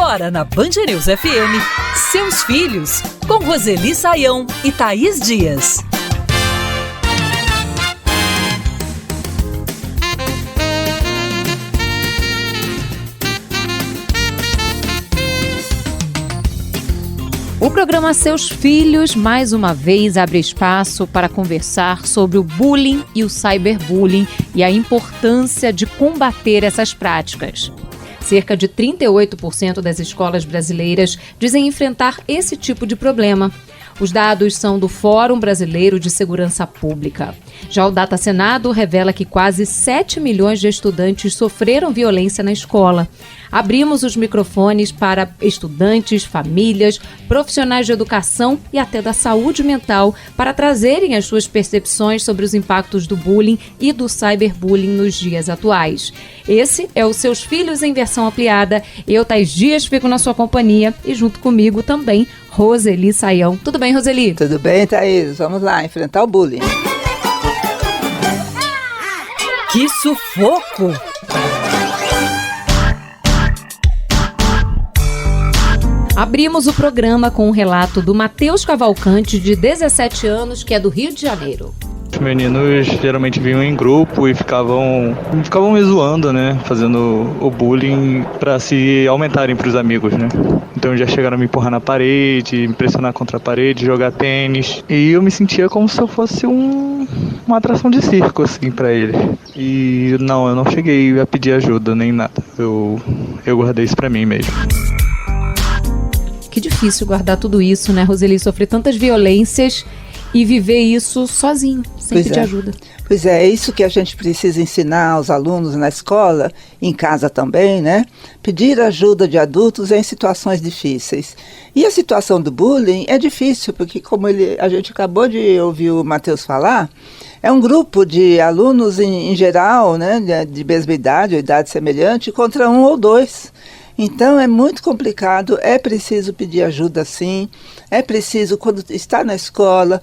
Agora na Band News FM, Seus Filhos, com Roseli Saião e Thaís Dias. O programa Seus Filhos, mais uma vez, abre espaço para conversar sobre o bullying e o cyberbullying e a importância de combater essas práticas. Cerca de 38% das escolas brasileiras dizem enfrentar esse tipo de problema. Os dados são do Fórum Brasileiro de Segurança Pública. Já o Data Senado revela que quase 7 milhões de estudantes sofreram violência na escola. Abrimos os microfones para estudantes, famílias, profissionais de educação e até da saúde mental para trazerem as suas percepções sobre os impactos do bullying e do cyberbullying nos dias atuais. Esse é o Seus Filhos em versão ampliada. Eu, Thaís Dias, fico na sua companhia e junto comigo também Roseli Saião. Tudo bem, Roseli? Tudo bem, Thaís. Vamos lá, enfrentar o bullying. Que sufoco! Abrimos o programa com um relato do Matheus Cavalcante, de 17 anos, que é do Rio de Janeiro. Os meninos geralmente vinham em grupo e ficavam me zoando, né? Fazendo o bullying pra se aumentarem pros amigos, né? Então já chegaram a me empurrar na parede, me pressionar contra a parede, jogar tênis. E eu me sentia como se eu fosse uma atração de circo, assim, pra eles. E não, eu não cheguei a pedir ajuda nem nada. Eu guardei isso pra mim mesmo. Que difícil guardar tudo isso, né, Roseli? Sofrer tantas violências e viver isso sozinho, sem pedir ajuda. Pois é isso que a gente precisa ensinar aos alunos na escola, em casa também, né? Pedir ajuda de adultos em situações difíceis. E a situação do bullying é difícil, porque como a gente acabou de ouvir o Matheus falar, é um grupo de alunos em geral, né, de mesma idade ou idade semelhante, contra um ou dois. Então é muito complicado, é preciso pedir ajuda sim, é preciso, quando está na escola,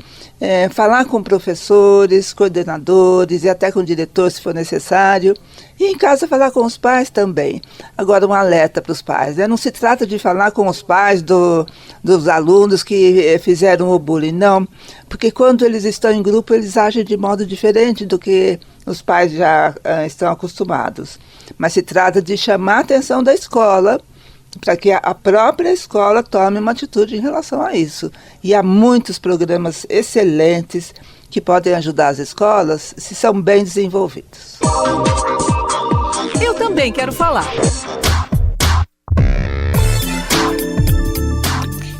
falar com professores, coordenadores e até com o diretor se for necessário, e em casa falar com os pais também. Agora um alerta para os pais, né? Não se trata de falar com os pais dos alunos que fizeram o bullying, não, porque quando eles estão em grupo eles agem de modo diferente do que os pais já estão acostumados. Mas se trata de chamar a atenção da escola para que a própria escola tome uma atitude em relação a isso. E há muitos programas excelentes que podem ajudar as escolas se são bem desenvolvidos. Eu também quero falar.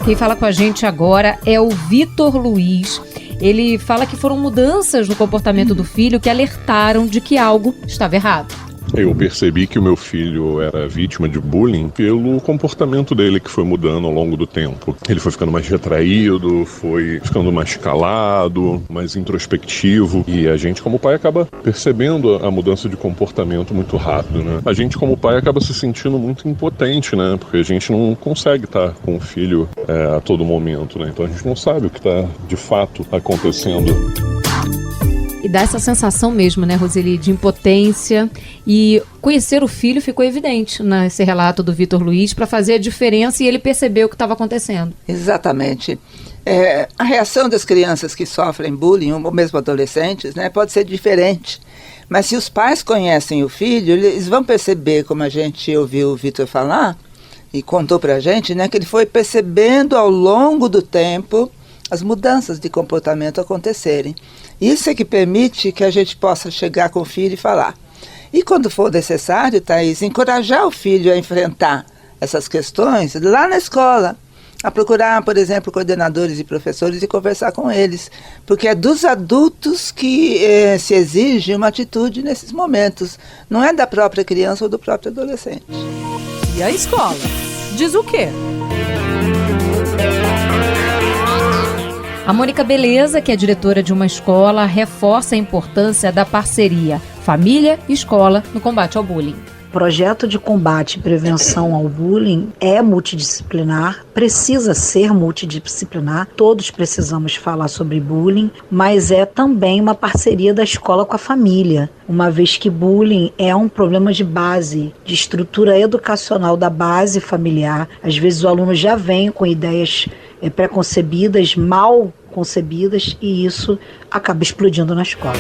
Quem fala com a gente agora é o Vitor Luiz. Ele fala que foram mudanças no comportamento do filho que alertaram de que algo estava errado. Eu percebi que o meu filho era vítima de bullying pelo comportamento dele que foi mudando ao longo do tempo. Ele foi ficando mais retraído, foi ficando mais calado, mais introspectivo. E a gente, como pai, acaba percebendo a mudança de comportamento muito rápido, né? A gente, como pai, acaba se sentindo muito impotente, né? Porque a gente não consegue estar com o filho a todo momento, né? Então a gente não sabe o que está, de fato, acontecendo. E dá essa sensação mesmo, né, Roseli, de impotência. E conhecer o filho ficou evidente nesse relato do Vitor Luiz para fazer a diferença e ele percebeu o que estava acontecendo. Exatamente. A reação das crianças que sofrem bullying, ou mesmo adolescentes, né, pode ser diferente. Mas se os pais conhecem o filho, eles vão perceber, como a gente ouviu o Vitor falar e contou para a gente, né, que ele foi percebendo ao longo do tempo as mudanças de comportamento acontecerem. Isso é que permite que a gente possa chegar com o filho e falar. E quando for necessário, Thaís, encorajar o filho a enfrentar essas questões lá na escola, a procurar, por exemplo, coordenadores e professores e conversar com eles, porque é dos adultos que se exige uma atitude nesses momentos, não é da própria criança ou do próprio adolescente. E a escola? Diz o quê? A Mônica Beleza, que é diretora de uma escola, reforça a importância da parceria família e escola no combate ao bullying. projeto de combate e prevenção ao bullying é multidisciplinar, precisa ser multidisciplinar, todos precisamos falar sobre bullying, mas é também uma parceria da escola com a família, uma vez que bullying é um problema de base, de estrutura educacional da base familiar. Às vezes o aluno já vem com ideias preconcebidas, mal concebidas, e isso acaba explodindo na escola.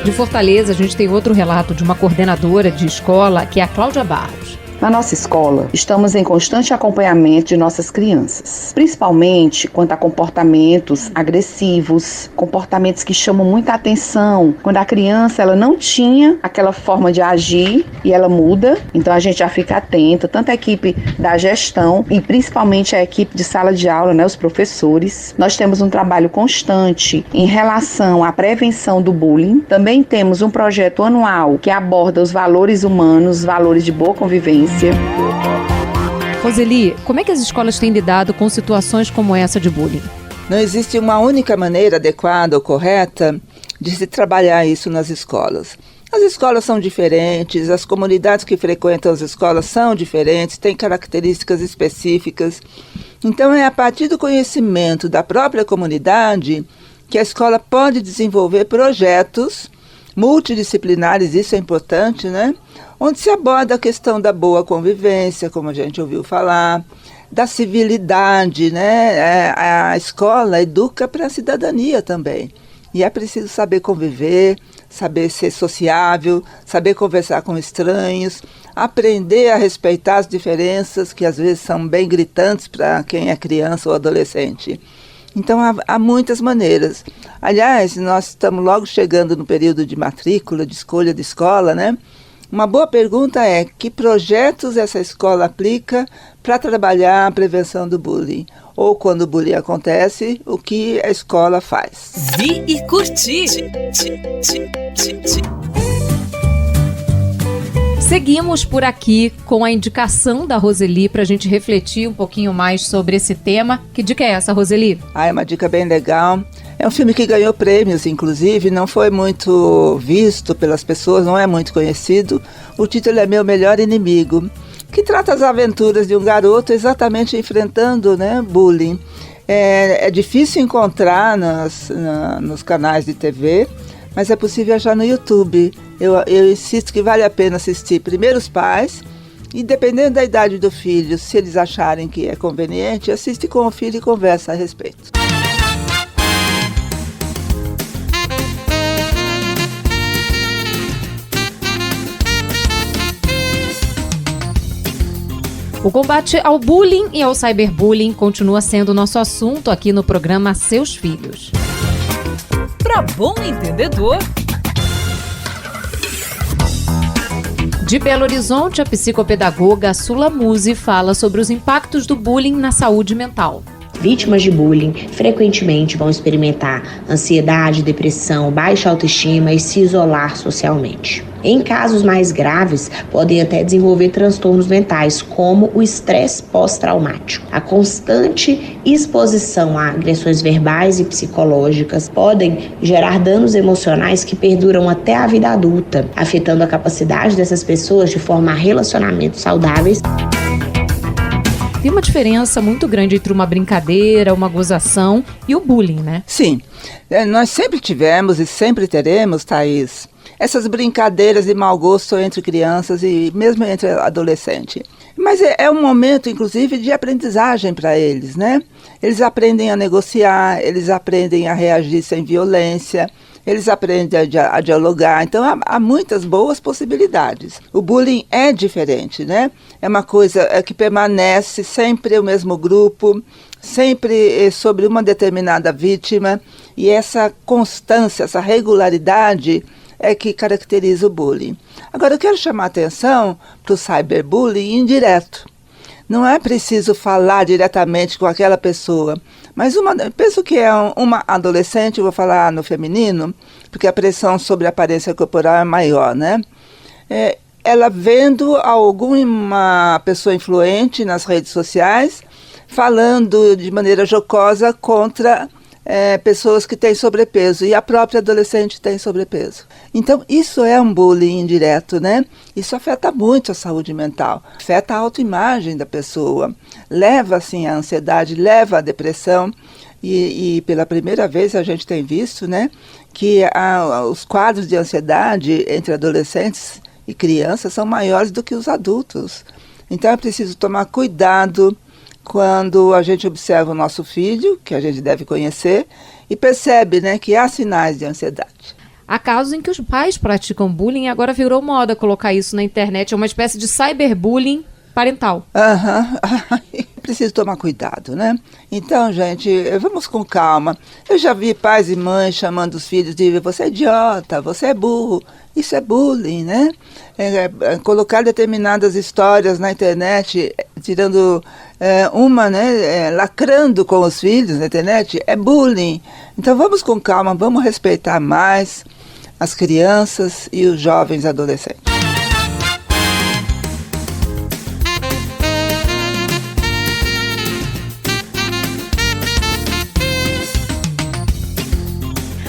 De Fortaleza, a gente tem outro relato de uma coordenadora de escola, que é a Cláudia Barros. Na nossa escola, estamos em constante acompanhamento de nossas crianças, principalmente quanto a comportamentos agressivos, comportamentos que chamam muita atenção. Quando a criança ela não tinha aquela forma de agir e ela muda, então a gente já fica atenta, tanto a equipe da gestão e principalmente a equipe de sala de aula, né, os professores. Nós temos um trabalho constante em relação à prevenção do bullying. Também temos um projeto anual que aborda os valores humanos, os valores de boa convivência. Roseli, como é que as escolas têm lidado com situações como essa de bullying? Não existe uma única maneira adequada ou correta de se trabalhar isso nas escolas. As escolas são diferentes, as comunidades que frequentam as escolas são diferentes, têm características específicas. Então é a partir do conhecimento da própria comunidade que a escola pode desenvolver projetos multidisciplinares, isso é importante, né? Onde se aborda a questão da boa convivência, como a gente ouviu falar, da civilidade, né? A escola educa para a cidadania também. E é preciso saber conviver, saber ser sociável, saber conversar com estranhos, aprender a respeitar as diferenças, que às vezes são bem gritantes para quem é criança ou adolescente. Então, há muitas maneiras. Aliás, nós estamos logo chegando no período de matrícula, de escolha de escola, né? Uma boa pergunta é: que projetos essa escola aplica para trabalhar a prevenção do bullying? Ou, quando o bullying acontece, o que a escola faz? Vi e curti. Seguimos por aqui com a indicação da Roseli para a gente refletir um pouquinho mais sobre esse tema. Que dica é essa, Roseli? É uma dica bem legal. É um filme que ganhou prêmios, inclusive, não foi muito visto pelas pessoas, não é muito conhecido. O título é Meu Melhor Inimigo, que trata as aventuras de um garoto exatamente enfrentando, né, bullying. É difícil encontrar nos canais de TV, mas é possível achar no YouTube. Eu insisto que vale a pena assistir primeiro os pais, e dependendo da idade do filho, se eles acharem que é conveniente, assiste com o filho e conversa a respeito. O combate ao bullying e ao cyberbullying continua sendo o nosso assunto aqui no programa Seus Filhos. Para bom entendedor. De Belo Horizonte, a psicopedagoga Sula Musi fala sobre os impactos do bullying na saúde mental. Vítimas de bullying frequentemente vão experimentar ansiedade, depressão, baixa autoestima e se isolar socialmente. Em casos mais graves, podem até desenvolver transtornos mentais, como o estresse pós-traumático. A constante exposição a agressões verbais e psicológicas podem gerar danos emocionais que perduram até a vida adulta, afetando a capacidade dessas pessoas de formar relacionamentos saudáveis. Tem uma diferença muito grande entre uma brincadeira, uma gozação e o bullying, né? Sim, nós sempre tivemos e sempre teremos, Thaís, essas brincadeiras de mau gosto entre crianças e mesmo entre adolescentes. Mas é um momento, inclusive, de aprendizagem para eles, né? Eles aprendem a negociar, eles aprendem a reagir sem violência, eles aprendem a dialogar. Então, há muitas boas possibilidades. O bullying é diferente, né? É uma coisa que permanece sempre o mesmo grupo, sempre sobre uma determinada vítima. E essa constância, essa regularidade é que caracteriza o bullying. Agora, eu quero chamar a atenção para o cyberbullying indireto. Não é preciso falar diretamente com aquela pessoa, mas penso que é uma adolescente, eu vou falar no feminino, porque a pressão sobre a aparência corporal é maior, né? Ela vendo alguma pessoa influente nas redes sociais falando de maneira jocosa contra pessoas que têm sobrepeso, e a própria adolescente tem sobrepeso. Então, isso é um bullying indireto, né? Isso afeta muito a saúde mental, afeta a autoimagem da pessoa, leva, assim, à ansiedade, leva à depressão, e pela primeira vez a gente tem visto, né, que os quadros de ansiedade entre adolescentes e crianças são maiores do que os adultos. Então, é preciso tomar cuidado quando a gente observa o nosso filho, que a gente deve conhecer, e percebe, né, que há sinais de ansiedade. Há casos em que os pais praticam bullying e agora virou moda colocar isso na internet. É uma espécie de cyberbullying parental. Preciso tomar cuidado, né? Então, gente, vamos com calma. Eu já vi pais e mães chamando os filhos de você é idiota, você é burro. Isso é bullying, né? Colocar determinadas histórias na internet, tirando lacrando com os filhos na internet, é bullying. Então vamos com calma, vamos respeitar mais as crianças e os jovens adolescentes.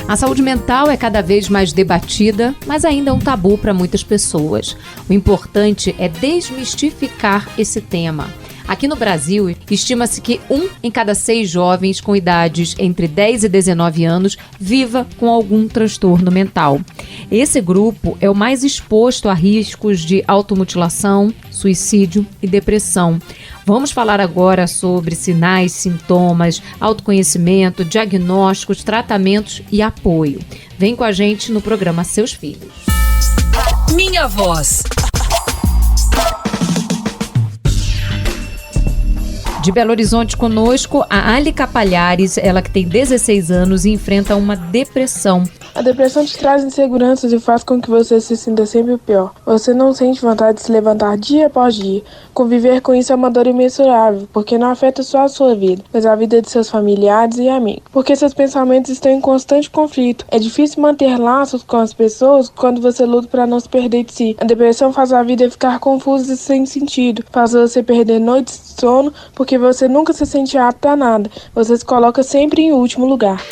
A saúde mental é cada vez mais debatida, mas ainda é um tabu para muitas pessoas. O importante é desmistificar esse tema. Aqui no Brasil, estima-se que 1 em cada 6 jovens com idades entre 10 e 19 anos viva com algum transtorno mental. Esse grupo é o mais exposto a riscos de automutilação, suicídio e depressão. Vamos falar agora sobre sinais, sintomas, autoconhecimento, diagnósticos, tratamentos e apoio. Vem com a gente no programa Seus Filhos. Minha Voz. De Belo Horizonte conosco, a Alica Palhares, ela que tem 16 anos e enfrenta uma depressão. A depressão te traz inseguranças e faz com que você se sinta sempre pior. Você não sente vontade de se levantar dia após dia. Conviver com isso é uma dor imensurável, porque não afeta só a sua vida, mas a vida de seus familiares e amigos. Porque seus pensamentos estão em constante conflito. É difícil manter laços com as pessoas quando você luta para não se perder de si. A depressão faz a vida ficar confusa e sem sentido. Faz você perder noites de sono, porque você nunca se sente apto a nada. Você se coloca sempre em último lugar.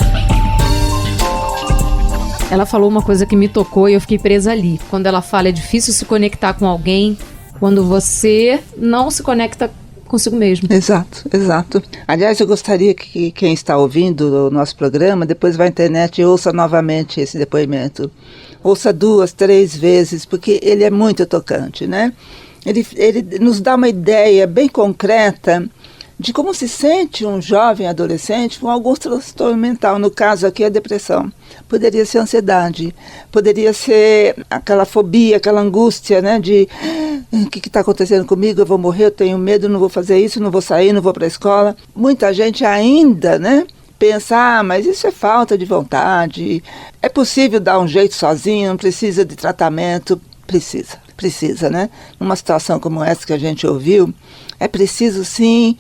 Ela falou uma coisa que me tocou e eu fiquei presa ali. Quando ela fala, é difícil se conectar com alguém quando você não se conecta consigo mesmo. Exato. Aliás, eu gostaria que quem está ouvindo o nosso programa, depois vá à internet e ouça novamente esse depoimento. Ouça 2, 3 vezes, porque ele é muito tocante, né? Ele nos dá uma ideia bem concreta de como se sente um jovem adolescente com algum transtorno mental. No caso aqui, a depressão. Poderia ser ansiedade, poderia ser aquela fobia, aquela angústia, né, de o que está acontecendo comigo, eu vou morrer, eu tenho medo, não vou fazer isso, não vou sair, não vou para a escola. Muita gente ainda, né, pensa, mas isso é falta de vontade, é possível dar um jeito sozinho, não precisa de tratamento. Precisa, né? Numa situação como essa que a gente ouviu, é preciso sim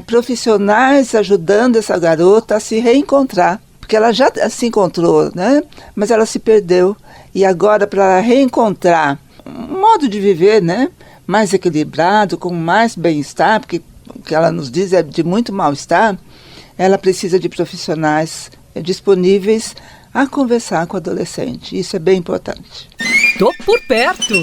profissionais ajudando essa garota a se reencontrar, porque ela já se encontrou, né? Mas ela se perdeu, e agora para reencontrar um modo de viver, né, mais equilibrado, com mais bem-estar, porque o que ela nos diz é de muito mal-estar, ela precisa de profissionais disponíveis a conversar com o adolescente. Isso é bem importante. Tô por perto.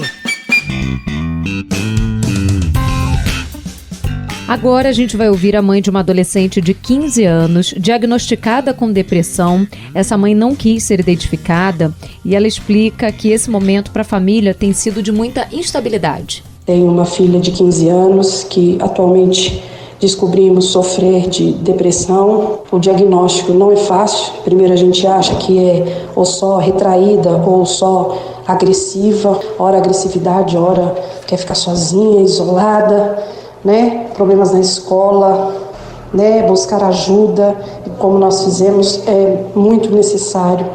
Agora a gente vai ouvir a mãe de uma adolescente de 15 anos, diagnosticada com depressão. Essa mãe não quis ser identificada e ela explica que esse momento para a família tem sido de muita instabilidade. Tenho uma filha de 15 anos que atualmente descobrimos sofrer de depressão. O diagnóstico não é fácil. Primeiro a gente acha que é ou só retraída ou só agressiva. Ora agressividade, ora quer ficar sozinha, isolada, né? Problemas na escola, né? Buscar ajuda, como nós fizemos, é muito necessário,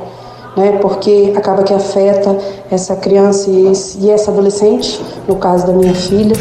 né? Porque acaba que afeta essa criança e essa adolescente, no caso da minha filha.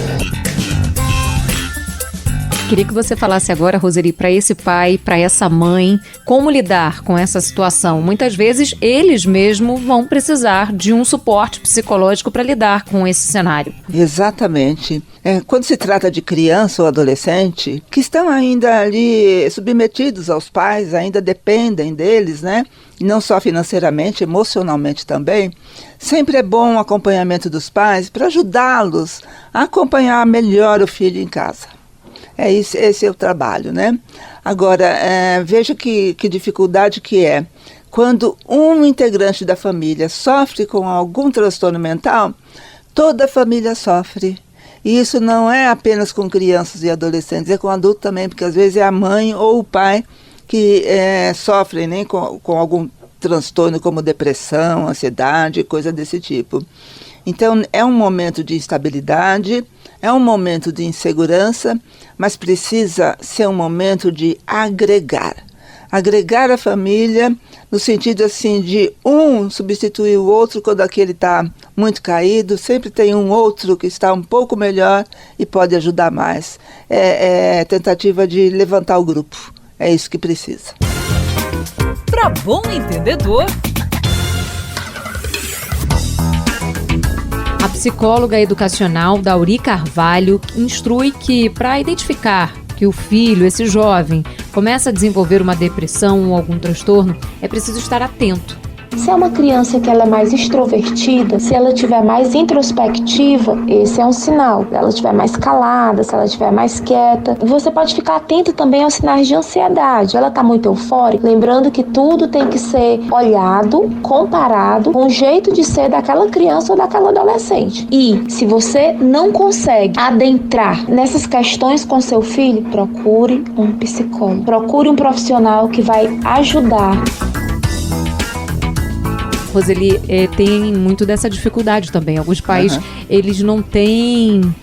Queria que você falasse agora, Roseli, para esse pai, para essa mãe, como lidar com essa situação. Muitas vezes eles mesmos vão precisar de um suporte psicológico para lidar com esse cenário. Exatamente. Quando se trata de criança ou adolescente, que estão ainda ali submetidos aos pais, ainda dependem deles, né? E não só financeiramente, emocionalmente também, sempre é bom o acompanhamento dos pais para ajudá-los a acompanhar melhor o filho em casa. Esse é o trabalho, né? Agora, veja que dificuldade que é. Quando um integrante da família sofre com algum transtorno mental, toda a família sofre. E isso não é apenas com crianças e adolescentes, é com adultos também, porque às vezes é a mãe ou o pai que sofrem, né, com algum transtorno como depressão, ansiedade, coisa desse tipo. Então, é um momento de instabilidade, é um momento de insegurança, mas precisa ser um momento de agregar. Agregar a família no sentido assim de um substituir o outro quando aquele está muito caído, sempre tem um outro que está um pouco melhor e pode ajudar mais. É tentativa de levantar o grupo, é isso que precisa. Para bom entendedor... A psicóloga educacional Dauri Carvalho instrui que, para identificar que o filho, esse jovem, começa a desenvolver uma depressão ou algum transtorno, é preciso estar atento. Se é uma criança que ela é mais extrovertida, se ela estiver mais introspectiva, esse é um sinal. Se ela estiver mais calada, se ela estiver mais quieta. Você pode ficar atento também aos sinais de ansiedade. Ela está muito eufórica, lembrando que tudo tem que ser olhado, comparado com o jeito de ser daquela criança ou daquela adolescente. E se você não consegue adentrar nessas questões com seu filho, procure um psicólogo. Procure um profissional que vai ajudar. Roseli, tem muito dessa dificuldade também. Alguns pais, eles não têm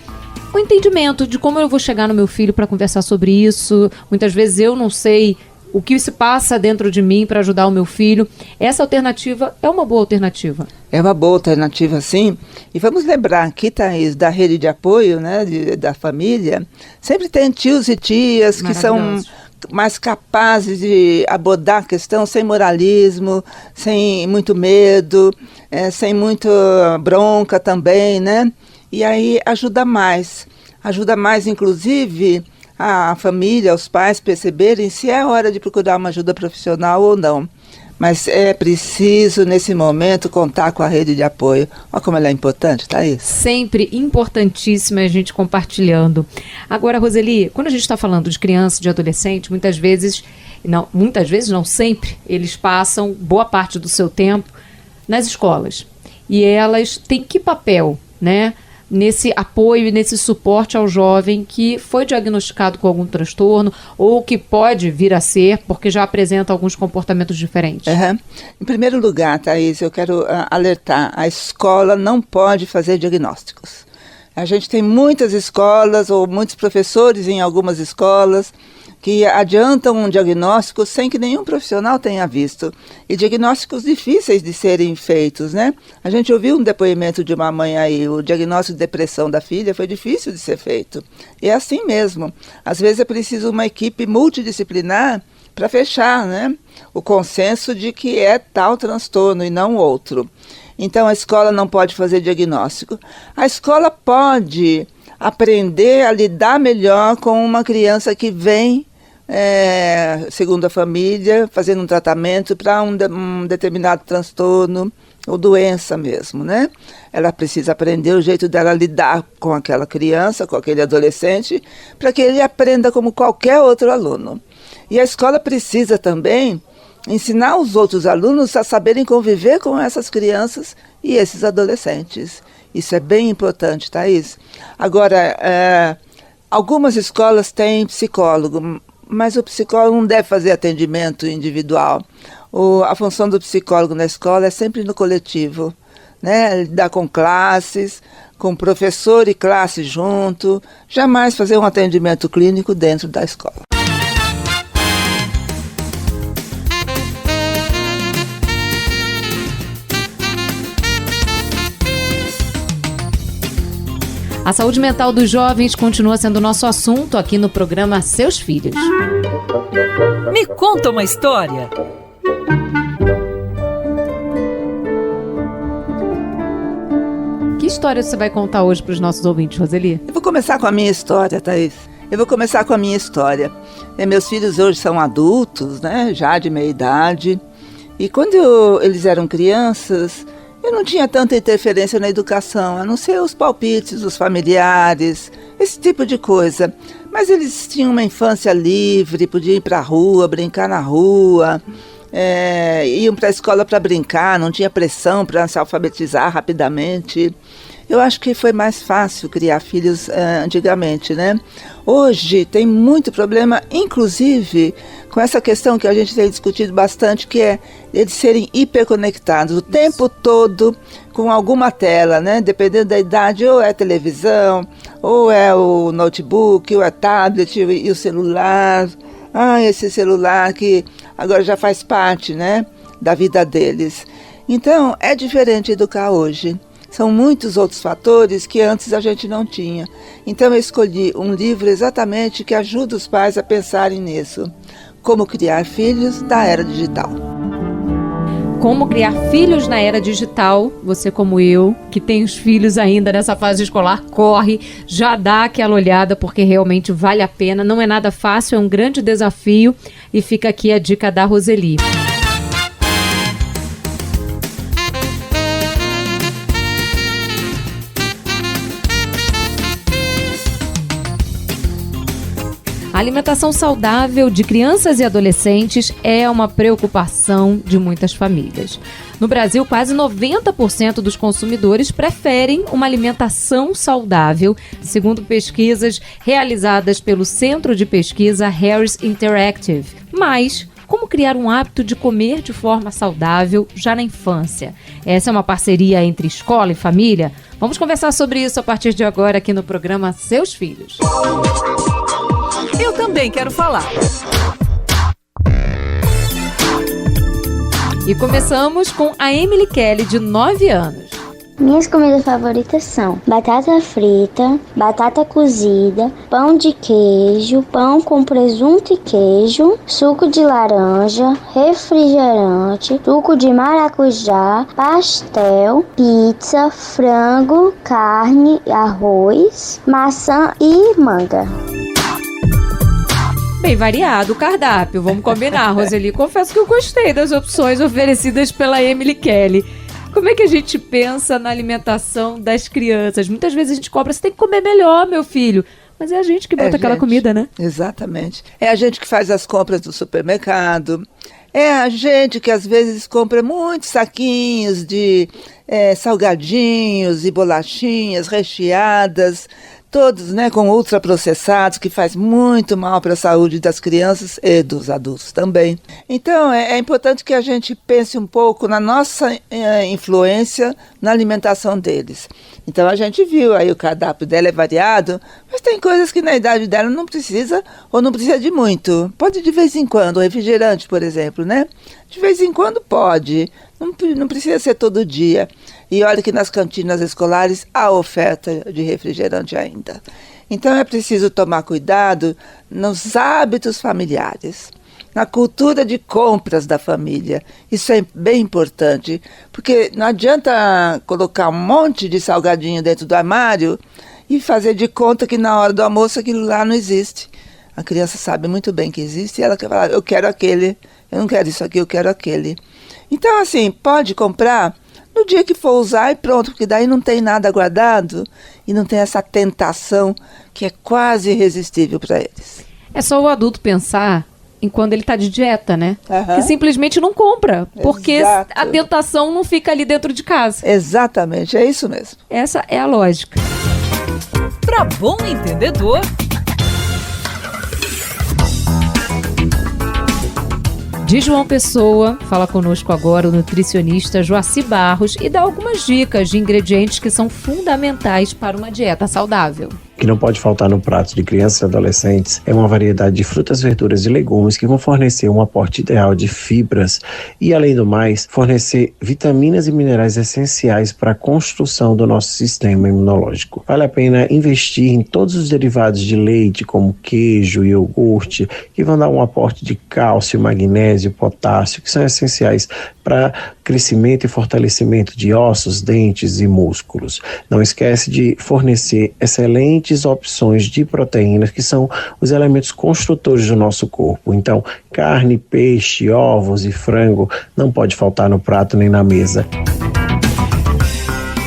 o entendimento de como eu vou chegar no meu filho para conversar sobre isso. Muitas vezes eu não sei o que se passa dentro de mim para ajudar o meu filho. Essa alternativa é uma boa alternativa. É uma boa alternativa, sim. E vamos lembrar aqui, Thaís, da rede de apoio, né, da família. Sempre tem tios e tias que são mais capazes de abordar a questão sem moralismo, sem muito medo, sem muita bronca também, né? E aí ajuda mais, inclusive, a família, os pais perceberem se é hora de procurar uma ajuda profissional ou não. Mas é preciso, nesse momento, contar com a rede de apoio. Olha como ela é importante, Thaís. Sempre importantíssima a gente compartilhando. Agora, Roseli, quando a gente está falando de criança, de adolescente, muitas vezes não sempre, eles passam boa parte do seu tempo nas escolas. E elas têm que papel, né? Nesse apoio e nesse suporte ao jovem que foi diagnosticado com algum transtorno ou que pode vir a ser, porque já apresenta alguns comportamentos diferentes. Em primeiro lugar, Thaís, eu quero alertar, a escola não pode fazer diagnósticos. A gente tem muitas escolas ou muitos professores em algumas escolas que adiantam um diagnóstico sem que nenhum profissional tenha visto. E diagnósticos difíceis de serem feitos, né? A gente ouviu um depoimento de uma mãe aí, o diagnóstico de depressão da filha foi difícil de ser feito. E é assim mesmo. Às vezes é preciso uma equipe multidisciplinar para fechar, né, o consenso de que é tal transtorno e não outro. Então a escola não pode fazer diagnóstico. A escola pode aprender a lidar melhor com uma criança que vem, segundo a família, fazendo um tratamento para um determinado transtorno ou doença mesmo, né? Ela precisa aprender o jeito dela lidar com aquela criança, com aquele adolescente, para que ele aprenda como qualquer outro aluno. E a escola precisa também ensinar os outros alunos a saberem conviver com essas crianças e esses adolescentes. Isso é bem importante, Thaís. Agora, algumas escolas têm psicólogo, mas o psicólogo não deve fazer atendimento individual. A função do psicólogo na escola é sempre no coletivo, né? Lidar com classes, com professor e classe junto, jamais fazer um atendimento clínico dentro da escola. A saúde mental dos jovens continua sendo nosso assunto aqui no programa Seus Filhos. Me conta uma história. Que história você vai contar hoje para os nossos ouvintes, Roseli? Eu vou começar com a minha história, Thaís. Meus filhos hoje são adultos, né, já de meia idade. E quando eles eram crianças, eu não tinha tanta interferência na educação, a não ser os palpites dos familiares, esse tipo de coisa. Mas eles tinham uma infância livre, podiam ir para a rua, brincar na rua, iam para a escola para brincar, não tinha pressão para se alfabetizar rapidamente. Eu acho que foi mais fácil criar filhos antigamente, né? Hoje tem muito problema, inclusive com essa questão que a gente tem discutido bastante, que é eles serem hiperconectados o tempo todo com alguma tela, né? Dependendo da idade, ou é televisão, ou é o notebook, ou é tablet e o celular. Esse celular que agora já faz parte, né, da vida deles. Então, é diferente educar hoje. São muitos outros fatores que antes a gente não tinha. Então eu escolhi um livro exatamente que ajuda os pais a pensarem nisso. Como criar filhos na era digital. Como criar filhos na era digital. Você como eu, que tem os filhos ainda nessa fase escolar, corre, já dá aquela olhada porque realmente vale a pena. Não é nada fácil, é um grande desafio. E fica aqui a dica da Roseli. A alimentação saudável de crianças e adolescentes é uma preocupação de muitas famílias. No Brasil, quase 90% dos consumidores preferem uma alimentação saudável, segundo pesquisas realizadas pelo Centro de Pesquisa Harris Interactive. Mas como criar um hábito de comer de forma saudável já na infância? Essa é uma parceria entre escola e família? Vamos conversar sobre isso a partir de agora aqui no programa Seus Filhos. Eu também quero falar. E começamos com a Emily Kelly, de 9 anos. Minhas comidas favoritas são batata frita, batata cozida, pão de queijo, pão com presunto e queijo, suco de laranja, refrigerante, suco de maracujá, pastel, pizza, frango, carne, arroz, maçã e manga. Bem variado o cardápio, vamos combinar, Roseli. Confesso que eu gostei das opções oferecidas pela Emily Kelly. Como é que a gente pensa na alimentação das crianças? Muitas vezes a gente cobra, você tem que comer melhor, meu filho. Mas é a gente que bota aquela comida, né? Exatamente. É a gente que faz as compras do supermercado. É a gente que às vezes compra muitos saquinhos de salgadinhos e bolachinhas recheadas, todos, né, com ultraprocessados, que faz muito mal para a saúde das crianças e dos adultos também. Então, é importante que a gente pense um pouco na nossa influência na alimentação deles. Então, a gente viu aí o cardápio dela é variado, mas tem coisas que na idade dela não precisa ou não precisa de muito. Pode de vez em quando, refrigerante, por exemplo, né? De vez em quando pode, não precisa ser todo dia. E olha que nas cantinas escolares há oferta de refrigerante ainda. Então é preciso tomar cuidado nos hábitos familiares, na cultura de compras da família. Isso é bem importante, porque não adianta colocar um monte de salgadinho dentro do armário e fazer de conta que na hora do almoço aquilo lá não existe. A criança sabe muito bem que existe e ela quer falar, eu quero aquele, eu não quero isso aqui, eu quero aquele. Então assim, pode comprar no dia que for usar e pronto, porque daí não tem nada guardado e não tem essa tentação que é quase irresistível para eles. É só o adulto pensar em quando ele está de dieta, né? Que simplesmente não compra, porque Exato. A tentação não fica ali dentro de casa. Exatamente, é isso mesmo. Essa é a lógica. Para bom entendedor... De João Pessoa, fala conosco agora o nutricionista Joaci Barros e dá algumas dicas de ingredientes que são fundamentais para uma dieta saudável. que não pode faltar no prato de crianças e adolescentes é uma variedade de frutas, verduras e legumes que vão fornecer um aporte ideal de fibras e, além do mais, fornecer vitaminas e minerais essenciais para a construção do nosso sistema imunológico. Vale a pena investir em todos os derivados de leite, como queijo e iogurte, que vão dar um aporte de cálcio, magnésio, potássio, que são essenciais para crescimento e fortalecimento de ossos, dentes e músculos. Não esquece de fornecer excelentes opções de proteínas, que são os elementos construtores do nosso corpo. Então, carne, peixe, ovos e frango não pode faltar no prato nem na mesa.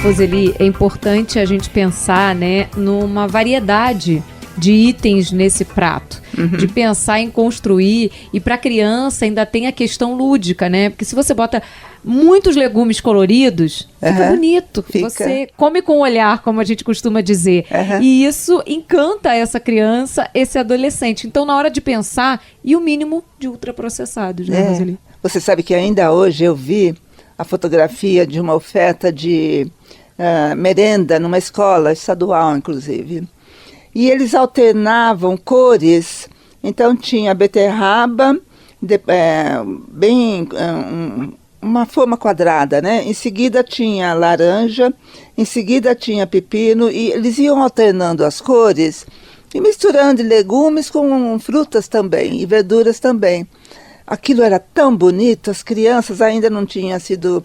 Roseli, é importante a gente pensar, né, numa variedade de itens nesse prato, de pensar em construir, e para a criança ainda tem a questão lúdica, né? Porque se você bota muitos legumes coloridos, fica bonito. Você come com o olhar, como a gente costuma dizer. E isso encanta essa criança, esse adolescente. Então, na hora de pensar, e o mínimo de ultraprocessados, né, Roseli? Você sabe que ainda hoje eu vi a fotografia de uma oferta de merenda numa escola estadual, inclusive. E eles alternavam cores, então tinha beterraba, uma forma quadrada, né? Em seguida tinha laranja, em seguida tinha pepino, e eles iam alternando as cores e misturando legumes com frutas também, e verduras também. Aquilo era tão bonito, as crianças ainda não tinham sido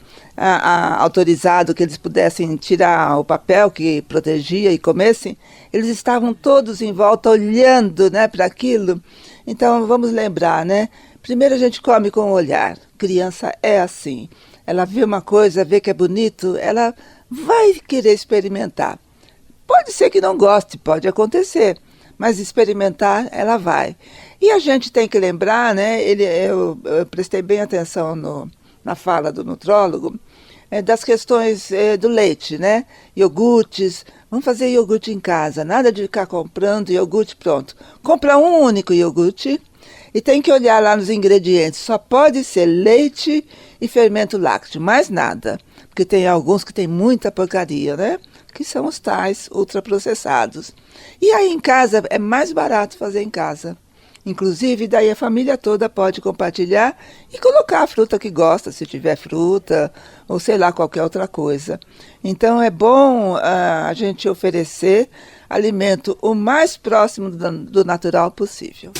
autorizado que eles pudessem tirar o papel que protegia e comessem. Eles estavam todos em volta olhando, né, para aquilo. Então vamos lembrar, né? Primeiro a gente come com o olhar. Criança é assim. Ela vê uma coisa, vê que é bonito, ela vai querer experimentar. Pode ser que não goste, pode acontecer, mas experimentar ela vai. E a gente tem que lembrar, né, eu prestei bem atenção na fala do nutrólogo, das questões do leite, né, iogurtes. Vamos fazer iogurte em casa, nada de ficar comprando iogurte pronto. Compra um único iogurte e tem que olhar lá nos ingredientes. Só pode ser leite e fermento lácteo, mais nada. Porque tem alguns que tem muita porcaria, né, que são os tais ultraprocessados. E aí em casa é mais barato fazer em casa. Inclusive, daí a família toda pode compartilhar e colocar a fruta que gosta, se tiver fruta, ou sei lá, qualquer outra coisa. Então, é bom a gente oferecer alimento o mais próximo do natural possível.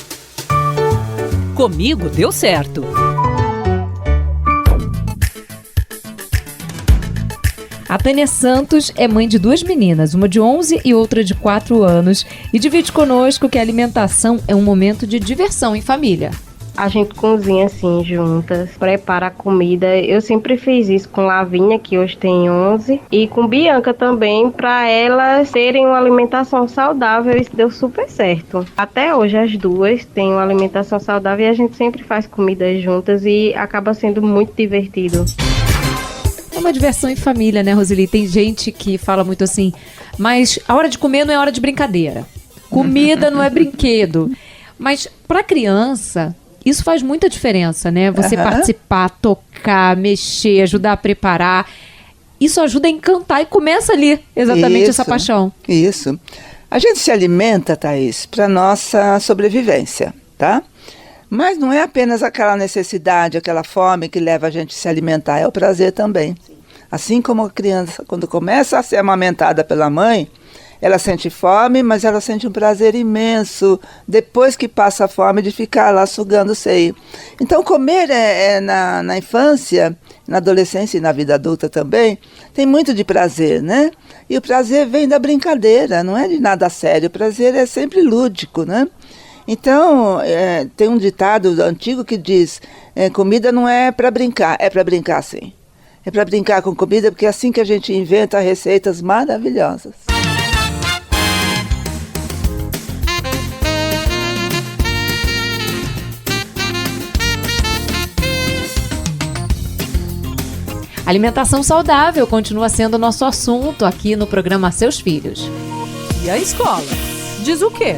Comigo deu certo. A Tânia Santos é mãe de 2 meninas, uma de 11 e outra de 4 anos, e divide conosco que a alimentação é um momento de diversão em família. A gente cozinha assim juntas, prepara a comida. Eu sempre fiz isso com Lavínia, que hoje tem 11, e com Bianca também, para elas terem uma alimentação saudável. Isso deu super certo. Até hoje as duas têm uma alimentação saudável e a gente sempre faz comida juntas e acaba sendo muito divertido. É uma diversão em família, né, Roseli? Tem gente que fala muito assim, mas a hora de comer não é hora de brincadeira. Comida não é brinquedo. Mas para criança, isso faz muita diferença, né? Você participar, tocar, mexer, ajudar a preparar. Isso ajuda a encantar e começa ali exatamente essa paixão. Isso. A gente se alimenta, Thaís, para nossa sobrevivência, tá? Mas não é apenas aquela necessidade, aquela fome que leva a gente a se alimentar, é o prazer também. Assim como a criança, quando começa a ser amamentada pela mãe, ela sente fome, mas ela sente um prazer imenso, depois que passa a fome, de ficar lá sugando o seio. Então, comer na infância, na adolescência e na vida adulta também, tem muito de prazer, né? E o prazer vem da brincadeira, não é de nada sério. O prazer é sempre lúdico, né? Então, tem um ditado antigo que diz, comida não é para brincar, é para brincar sim. É para brincar com comida, porque é assim que a gente inventa receitas maravilhosas. Alimentação saudável continua sendo o nosso assunto aqui no programa Seus Filhos. E a escola? Diz o quê?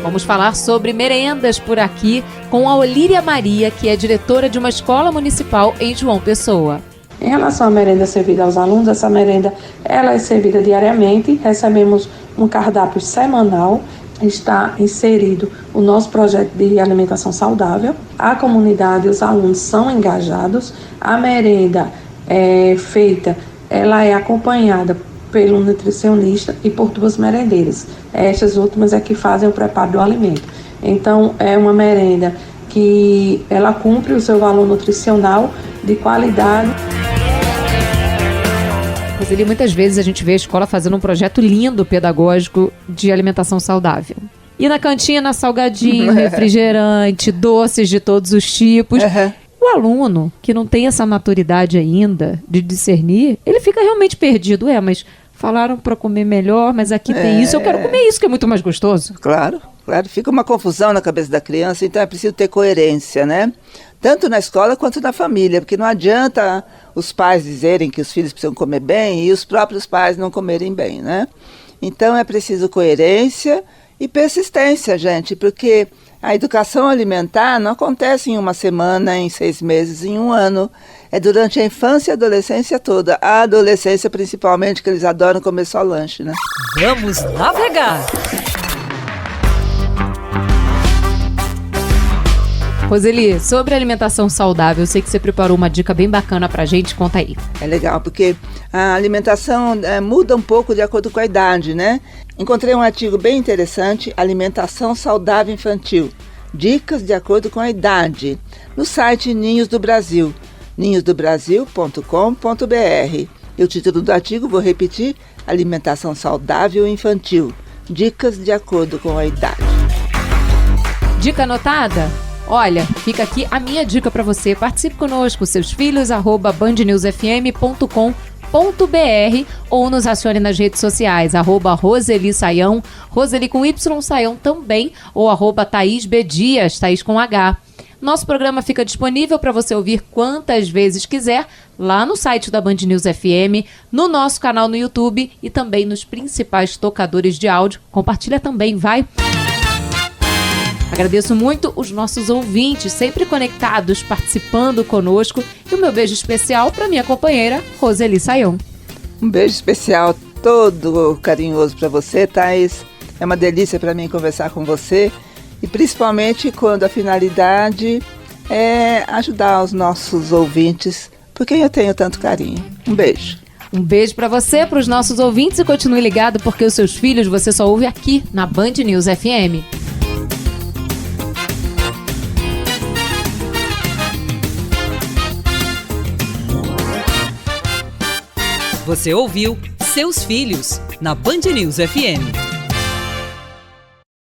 Vamos falar sobre merendas por aqui com a Olíria Maria, que é diretora de uma escola municipal em João Pessoa. Em relação à merenda servida aos alunos, essa merenda ela é servida diariamente, recebemos um cardápio semanal, está inserido o nosso projeto de alimentação saudável, a comunidade e os alunos são engajados, a merenda é feita, ela é acompanhada pelo nutricionista e por 2 merendeiras. Estas últimas é que fazem o preparo do alimento. Então, é uma merenda que ela cumpre o seu valor nutricional de qualidade. Roseli, muitas vezes a gente vê a escola fazendo um projeto lindo pedagógico de alimentação saudável. E na cantina, salgadinho, refrigerante, doces de todos os tipos. O aluno que não tem essa maturidade ainda de discernir, ele fica realmente perdido. Mas falaram para comer melhor, mas aqui tem isso, eu quero comer isso, que é muito mais gostoso. Claro, fica uma confusão na cabeça da criança, então é preciso ter coerência, né? Tanto na escola quanto na família, porque não adianta os pais dizerem que os filhos precisam comer bem e os próprios pais não comerem bem, né? Então é preciso coerência e persistência, gente, porque a educação alimentar não acontece em uma semana, em 6 meses, em 1 ano. É durante a infância e a adolescência toda. A adolescência, principalmente, que eles adoram comer só lanche, né? Vamos navegar! Roseli, sobre alimentação saudável, eu sei que você preparou uma dica bem bacana pra gente, conta aí. É legal, porque a alimentação muda um pouco de acordo com a idade, né? Encontrei um artigo bem interessante, Alimentação Saudável Infantil, dicas de acordo com a idade, no site Ninhos do Brasil, ninhosdobrasil.com.br. E o título do artigo, vou repetir, Alimentação Saudável Infantil, dicas de acordo com a idade. Dica anotada? Olha, fica aqui a minha dica para você. Participe conosco, seus filhos, @bandnewsfm.com.br ou nos acione nas redes sociais, @Roseli Saião, Roseli com Y, Saião também, ou @Thaís B. Dias, Thaís com H. Nosso programa fica disponível para você ouvir quantas vezes quiser, lá no site da Band News FM, no nosso canal no YouTube e também nos principais tocadores de áudio. Compartilha também, vai! Agradeço muito os nossos ouvintes, sempre conectados, participando conosco. E o meu beijo especial para minha companheira, Roseli Saião. Um beijo especial todo carinhoso para você, Thaís. É uma delícia para mim conversar com você. E principalmente quando a finalidade é ajudar os nossos ouvintes, por quem eu tenho tanto carinho. Um beijo. Um beijo para você, para os nossos ouvintes, e continue ligado porque os seus filhos você só ouve aqui na Band News FM. Você ouviu Seus Filhos, na Band News FM.